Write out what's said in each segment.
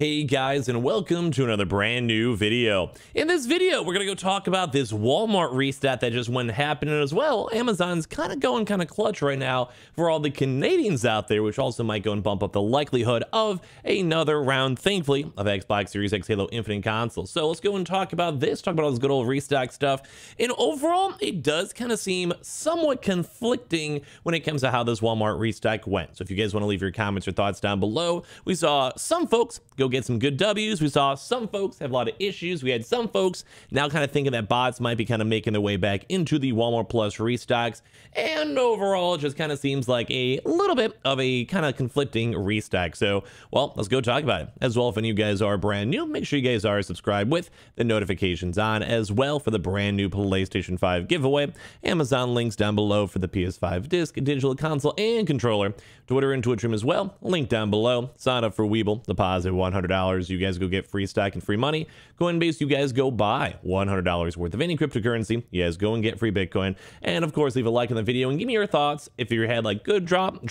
Hey guys, and welcome to another brand new video. In this video, we're gonna go talk about this Walmart restock that just went happening as well. Amazon's kind of going clutch right now for all the Canadians out there, which also might go and bump up the likelihood of another round, thankfully, of Xbox Series X Halo Infinite consoles. So let's go and talk about this, talk about all this good old restock stuff. And overall, it does kind of seem somewhat conflicting when it comes to how this Walmart restock went. So if you guys want to leave your comments or thoughts down below, we saw some folks go get some good W's. We saw some folks have a lot of issues. We had some folks now kind of thinking that bots might be kind of making their way back into the Walmart Plus restocks. And overall, it just kind of seems like a little bit of a kind of conflicting restock. So, well, let's go talk about it. As well, if any of you guys are brand new, make sure you guys are subscribed with the notifications on as well for the brand new PlayStation 5 giveaway. Amazon links down below for the PS5 disc, digital console, and controller. Twitter and Twitch room as well. Link down below. Sign up for Weeble. Deposit $100. You guys go get free stock and free money. Coinbase, you guys go buy $100 worth of any cryptocurrency. You guys go and get free Bitcoin. And of course, leave a like on the video and give me your thoughts. If you had like good drop,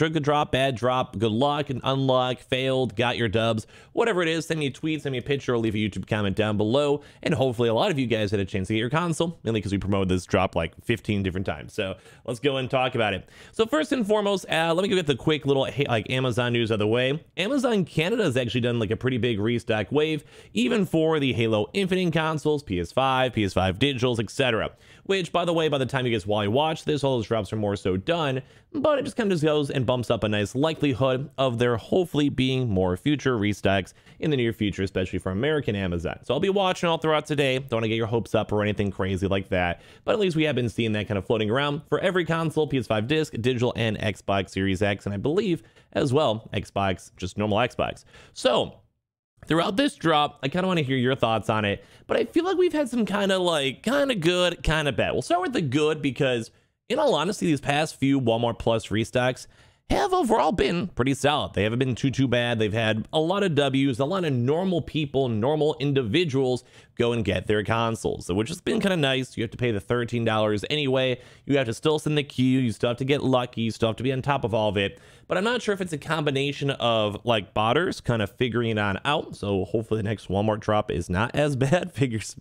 bad drop, good luck and unluck, failed, got your dubs, whatever it is, send me a tweet, send me a picture, or leave a YouTube comment down below. And hopefully a lot of you guys had a chance to get your console, mainly because we promoted this drop like 15 different times. So let's go and talk about it. So first and foremost, let me get the quick little like Amazon news out of the way. Amazon Canada has actually done like a pretty big restock wave, even for the Halo Infinite consoles, PS5, PS5 Digitals, etc. Which, by the way, by the time you guys while you watch this, all those drops are more so done, but it just kind of just goes and bumps up a nice likelihood of there hopefully being more future restocks in the near future, especially for American Amazon. So I'll be watching all throughout today. Don't want to get your hopes up or anything crazy like that, but at least we have been seeing that kind of floating around for every console, PS5 disc, digital, and Xbox Series X, and I believe as well Xbox, just normal Xbox. So throughout this drop, I kind of want to hear your thoughts on it, but I feel like we've had some kind of good, kind of bad. We'll start with the good because, in all honesty, these past few Walmart Plus restocks have overall been pretty solid. They haven't been too bad. They've had a lot of W's, a lot of normal people, normal individuals go and get their consoles, which has been kind of nice. You have to pay the $13 anyway. You have to still sit in the queue. You still have to get lucky. You still have to be on top of all of it. But I'm not sure if it's a combination of like botters kind of figuring it on out. So hopefully the next Walmart drop is not as bad. Fingers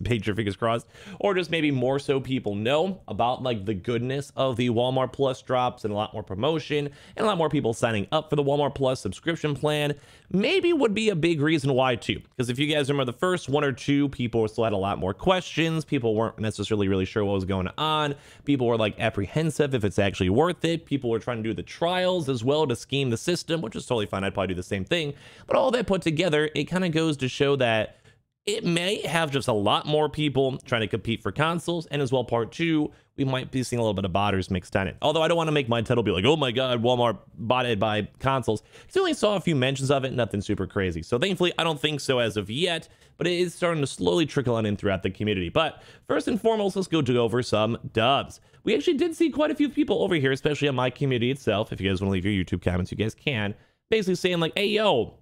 crossed. Or just maybe more so people know about like the goodness of the Walmart Plus drops and a lot more promotion and a lot more people signing up for the Walmart Plus subscription plan. Maybe would be a big reason why too. Because if you guys remember the first one or two, people still had a lot more questions. People weren't necessarily really sure what was going on. People were like apprehensive if it's actually worth it. People were trying to do the trials as well to scheme the system, which is totally fine. I'd probably do the same thing. But all that put together, it kind of goes to show that it may have just a lot more people trying to compete for consoles, and as well, part two, we might be seeing a little bit of botters mixed on it. Although I don't want to make my title be like, oh my god, Walmart botted by consoles. I only saw a few mentions of it, nothing super crazy. So thankfully, I don't think so as of yet, but it is starting to slowly trickle on in throughout the community. But first and foremost, let's go over some dubs. We actually did see quite a few people over here, especially on my community itself. If you guys want to leave your YouTube comments, you guys can. Basically saying like, hey, yo,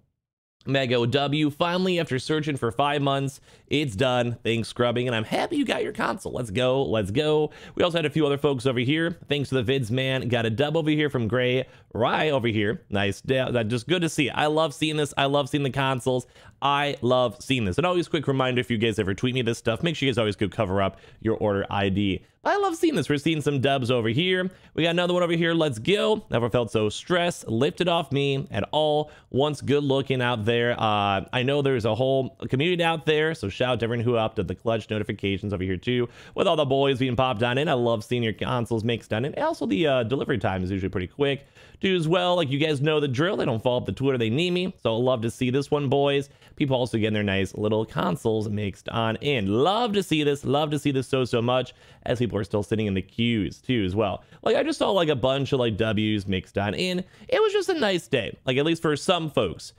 Mega W, finally, after searching for 5 months, it's done. Thanks, scrubbing, and I'm happy you got your console. Let's go. Let's go. We also had a few other folks over here. Thanks to the vids, man. Got a dub over here from Gray Rye over here. Nice. Just good to see. I love seeing this. I love seeing the consoles. I love seeing this. And always quick reminder, if you guys ever tweet me this stuff, make sure you guys always go cover up your order ID. I love seeing this. We're seeing some dubs over here. We got another one over here. Let's go. Never felt so stressed. Lifted off me at all. Once good looking out there. I know there's a whole community out there, so shout out to everyone who upped the clutch notifications over here too. With all the boys being popped on in, I love seeing your consoles mixed on in. And also the delivery time is usually pretty quick too as well. Like you guys know the drill. They don't follow up the Twitter. They need me. So love to see this one, boys. People also getting their nice little consoles mixed on in. Love to see this. Love to see this so much, as people are still sitting in the queues too as well. Like I just saw like a bunch of like W's mixed on in. It was just a nice day, like at least for some folks.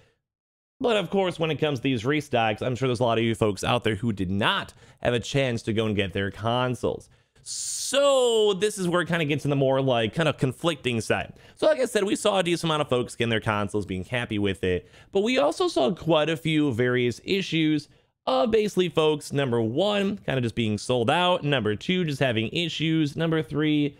But of course, when it comes to these restocks, I'm sure there's a lot of you folks out there who did not have a chance to go and get their consoles. So this is where it kind of gets in the more like kind of conflicting side. So like I said, we saw a decent amount of folks getting their consoles, being happy with it, but we also saw quite a few various issues of basically folks, number one, kind of just being sold out, number two, just having issues, number three,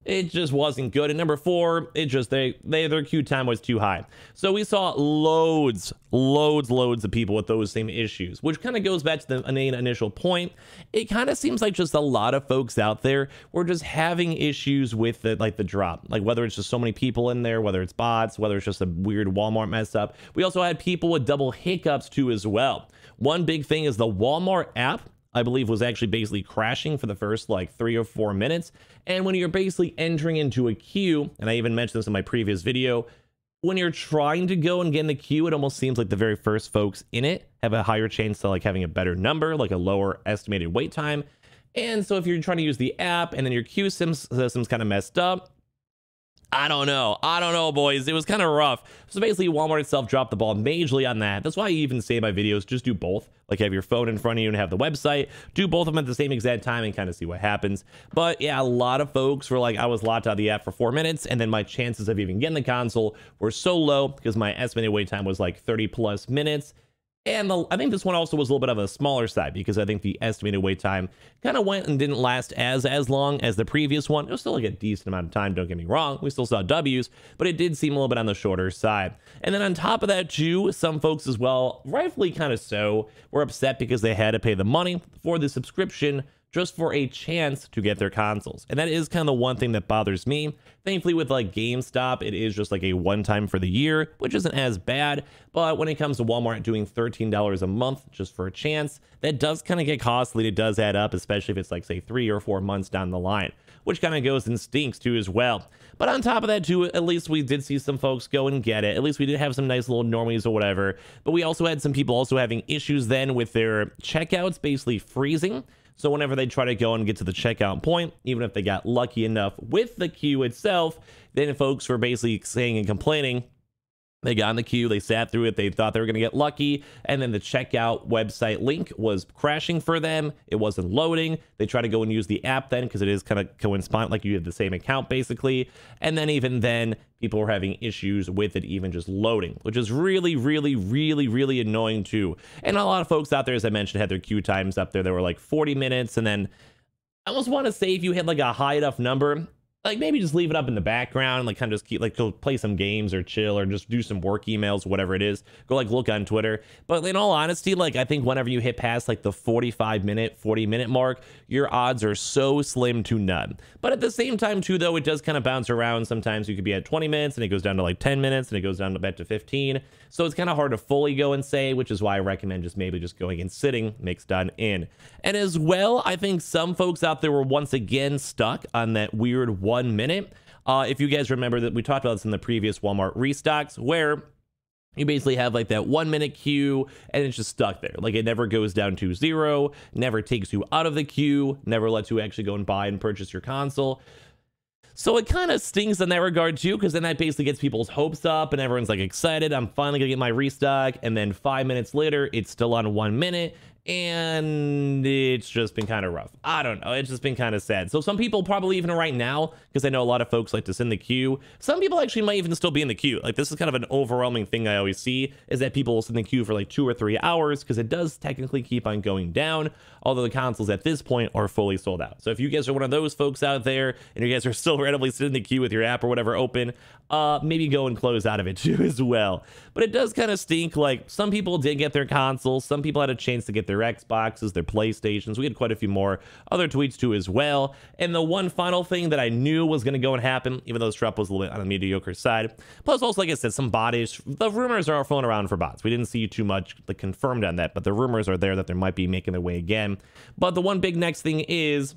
it just wasn't good. And number 4, it just their queue time was too high. So we saw loads of people with those same issues, which kind of goes back to the main initial point. It kind of seems like just a lot of folks out there were just having issues with the drop, like whether it's just so many people in there, whether it's bots, whether it's just a weird Walmart mess up. We also had people with double hiccups too as well. One big thing is the Walmart app, I believe, was actually basically crashing for the first like 3 or 4 minutes. And when you're basically entering into a queue, and I even mentioned this in my previous video, when you're trying to go and get in the queue, it almost seems like the very first folks in it have a higher chance to like having a better number, like a lower estimated wait time. And so if you're trying to use the app and then your queue system's kind of messed up, I don't know, boys. It was kind of rough. So basically, Walmart itself dropped the ball majorly on that. That's why I even say in my videos, just do both. Like, have your phone in front of you and have the website. Do both of them at the same exact time and kind of see what happens. But yeah, a lot of folks were like, I was locked out of the app for 4 minutes, and then my chances of even getting the console were so low because my estimated wait time was like 30+ minutes. And I think this one also was a little bit of a smaller side because I think the estimated wait time kind of went and didn't last as long as the previous one. It was still like a decent amount of time, don't get me wrong. We still saw W's, but it did seem a little bit on the shorter side. And then on top of that too, some folks as well, rightfully kind of so, were upset because they had to pay the money for the subscription just for a chance to get their consoles. And that is kind of the one thing that bothers me. Thankfully, with like GameStop, it is just like a one-time for the year, which isn't as bad. But when it comes to Walmart doing $13 a month just for a chance, that does kind of get costly. It does add up, especially if it's like, say, 3 or 4 months down the line, which kind of goes and stinks too as well. But on top of that too, at least we did see some folks go and get it. At least we did have some nice little normies or whatever. But we also had some people also having issues then with their checkouts basically freezing. So whenever they try to go and get to the checkout point, even if they got lucky enough with the queue itself, then folks were basically saying and complaining. They got in the queue, they sat through it, they thought they were going to get lucky, and then the checkout website link was crashing for them. It wasn't loading. They try to go and use the app then because it is kind of coincident, like you have the same account basically. And then even then, people were having issues with it even just loading, which is really annoying too. And a lot of folks out there, as I mentioned, had their queue times up there that were like 40 minutes. And then I almost want to say if you had like a high enough number, like maybe just leave it up in the background, like kind of just keep like go play some games or chill or just do some work emails, whatever it is. Go like look on Twitter. But in all honesty, like I think whenever you hit past like the 40-minute mark, your odds are so slim to none. But at the same time too, though, it does kind of bounce around. Sometimes you could be at 20 minutes and it goes down to like 10 minutes and it goes down to back to 15. So it's kind of hard to fully go and say, which is why I recommend just maybe just going and sitting mixed on in. And as well, I think some folks out there were once again stuck on that weird 1 minute. If you guys remember that we talked about this in the previous Walmart restocks, where you basically have like that 1 minute queue and it's just stuck there. Like it never goes down to 0, never takes you out of the queue, never lets you actually go and buy and purchase your console. So it kind of stings in that regard too, because then that basically gets people's hopes up and everyone's like excited. I'm finally gonna get my restock. And then 5 minutes later, it's still on 1 minute. And it's just been kind of rough. I don't know. It's just been kind of sad. So some people probably even right now, because I know a lot of folks like to sit in the queue. Some people actually might even still be in the queue. Like this is kind of an overwhelming thing I always see is that people will sit in the queue for like 2 or 3 hours because it does technically keep on going down. Although the consoles at this point are fully sold out. So if you guys are one of those folks out there and you guys are still randomly sitting in the queue with your app or whatever open, maybe go and close out of it too as well. But it does kind of stink. Like some people did get their consoles. Some people had a chance to get their Xboxes, their PlayStations. We had quite a few more other tweets too as well. And the one final thing that I knew was going to go and happen, even though this drop was a little bit on the mediocre side. Plus also, like I said, some bodies, the rumors are flown around for bots. We didn't see too much like confirmed on that, but the rumors are there that they might be making their way again. But the one big next thing is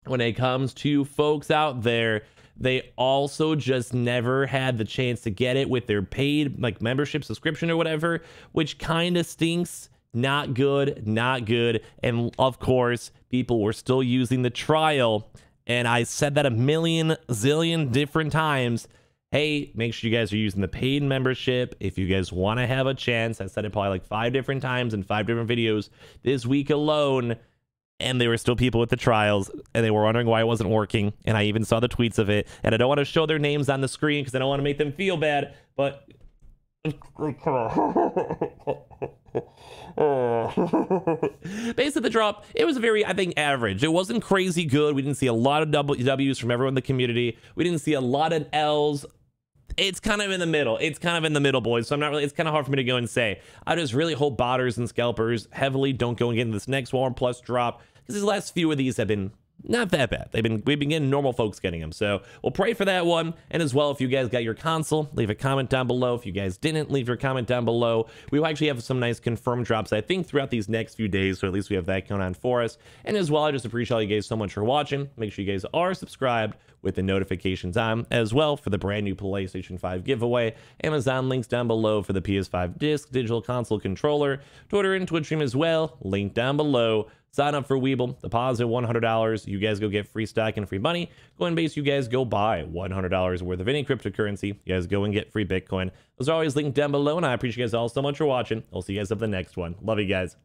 when it comes to folks out there, they also just never had the chance to get it with their paid like membership subscription or whatever, which kind of stinks. Not good, not good. And of course, people were still using the trial. And I said that a zillion different times. Hey, make sure you guys are using the paid membership if you guys want to have a chance. I said it probably like 5 different times in 5 different videos this week alone. And there were still people with the trials and they were wondering why it wasn't working. And I even saw the tweets of it. And I don't want to show their names on the screen because I don't want to make them feel bad. But Basically, the drop, it was very, I think, average. It wasn't crazy good. We didn't see a lot of W's from everyone in the community. We didn't see a lot of L's. It's kind of in the middle. It's kind of in the middle, boys. So I'm not really, it's kind of hard for me to go and say. I just really hope botters and scalpers heavily don't go and get into this next Walmart Plus drop, because these last few of these have been not that bad. We've been getting normal folks getting them. So we'll pray for that one. And as well, if you guys got your console, leave a comment down below. If you guys didn't, leave your comment down below. We will actually have some nice confirmed drops, I think, throughout these next few days. So at least we have that going on for us. And as well, I just appreciate all you guys so much for watching. Make sure you guys are subscribed with the notifications on as well for the brand new PlayStation 5 giveaway. Amazon links down below for the PS5 disc, digital console controller, Twitter and Twitch stream as well. Link down below. Sign up for Weeble, deposit $100. You guys go get free stock and free money. Coinbase, you guys go buy $100 worth of any cryptocurrency. You guys go and get free Bitcoin. Those are always linked down below, and I appreciate you guys all so much for watching. I'll see you guys up the next one. Love you guys.